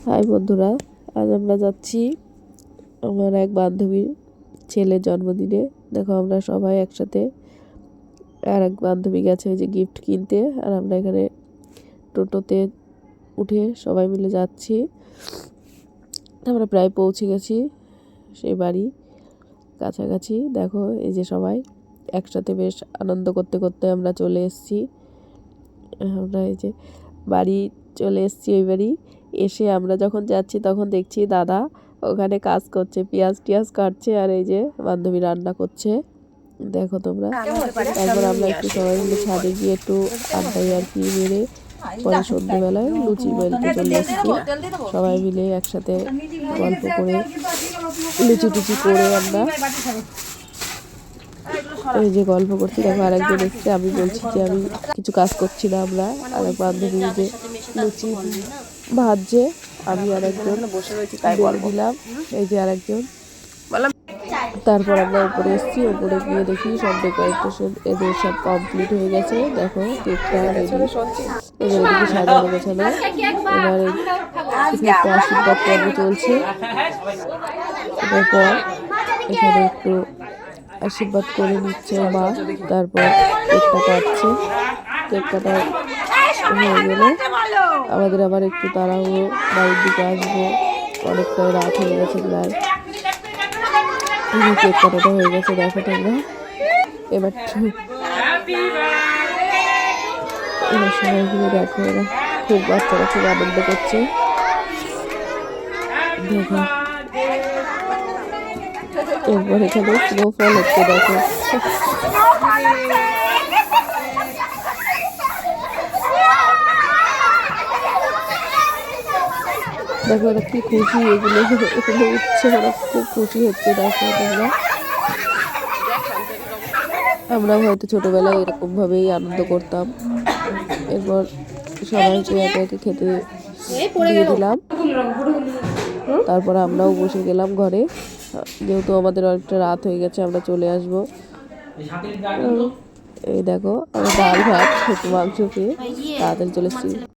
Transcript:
High বন্ধুরা, আজ আমরা যাচ্ছি আমার এক বান্ধবীর ছেলের জন্মদিনে। দেখো আমরা সবাই একসাথে, আর এক বান্ধবী গেছে ওই যে গিফট কিনতে, আর আমরা এখানে টোটোতে উঠে সবাই মিলে যাচ্ছি। আমরা প্রায় পৌঁছে গেছি সেই বাড়ি কাছাকাছি। দেখো এই যে সবাই একসাথে বেশ আনন্দ করতে করতে আমরা চলে এসেছি। আমরা এই যে বাড়ি চলে এসেছি। ওই বাড়ি এসে আমরা যখন যাচ্ছি তখন দেখছি দাদা ওখানে কাজ করছে, পেঁয়াজ টিয়াজ কাটছে, আর এই যে বান্ধবী রান্না করছে। দেখো তোমরা। তারপর আমরা একটু সবাই মিলে ছাদে গিয়ে একটু আড্ডাই আর কি মেরে পরে সন্ধ্যেবেলায় লুচি বেলতে চলে এসেছি। সবাই মিলে একসাথে গল্প করে লুচি টুচি করে আমরা এই যে গল্প করছি। দেখো আরেকজন এসছে, আমি বলছি যে আমি কিছু কাজ করছি না। আমরা আরেক বান্ধবী যে লুচি ভাজছে, আমি আরেকজন বসে রয়েছি তাই দিলাম। এই যে আরেকজন। তারপর আমরা উপরে এসেছি, উপরে গিয়ে দেখি সব ডেকোরেশন এদের সব কমপ্লিট হয়ে গেছে। দেখো কেকটা রেডি, এবার এদিকে সাজানো গোছানো। এবার একটু আশীর্বাদ পর্ব চলছে। এরপর এখানে একটু আশীর্বাদ করে নিচ্ছে মা, তারপর কেকটা কাটছে। কেক কাটা হয়ে গেলে আমাদের আবার একটু তাড়াহুড়ো বাড়ির দিকে আসবো, অনেকটা রাত হয়ে গেছে প্রায়। কেক কাটাটা হয়ে গেছে। দেখো তোমরা এবার সবাই মিলে দেখো এরা খুব বাচ্চারা খুব আনন্দ করছে। দেখো এরপর এখানে স্নোফল হচ্ছে। দেখো দেখো ওরা কি খুশি, এগুলো এখানে উঠছে, ওরা খুব খুশি হচ্ছে। দেখো তোমরা, আমরাও হয়তো ছোটবেলায় এরকম ভাবেই আনন্দ করতাম। এরপর সবাইকে একে একে খেতে দিয়ে দিলাম। তারপর আমরাও বসে গেলাম ঘরে, যেহেতু আমাদের অনেকটা রাত হয়ে গেছে, আমরা চলে আসবো। এই দেখো আমরা ডাল ভাত খেতে মাংস খেয়ে তাড়াতাড়ি চলে এসেছি।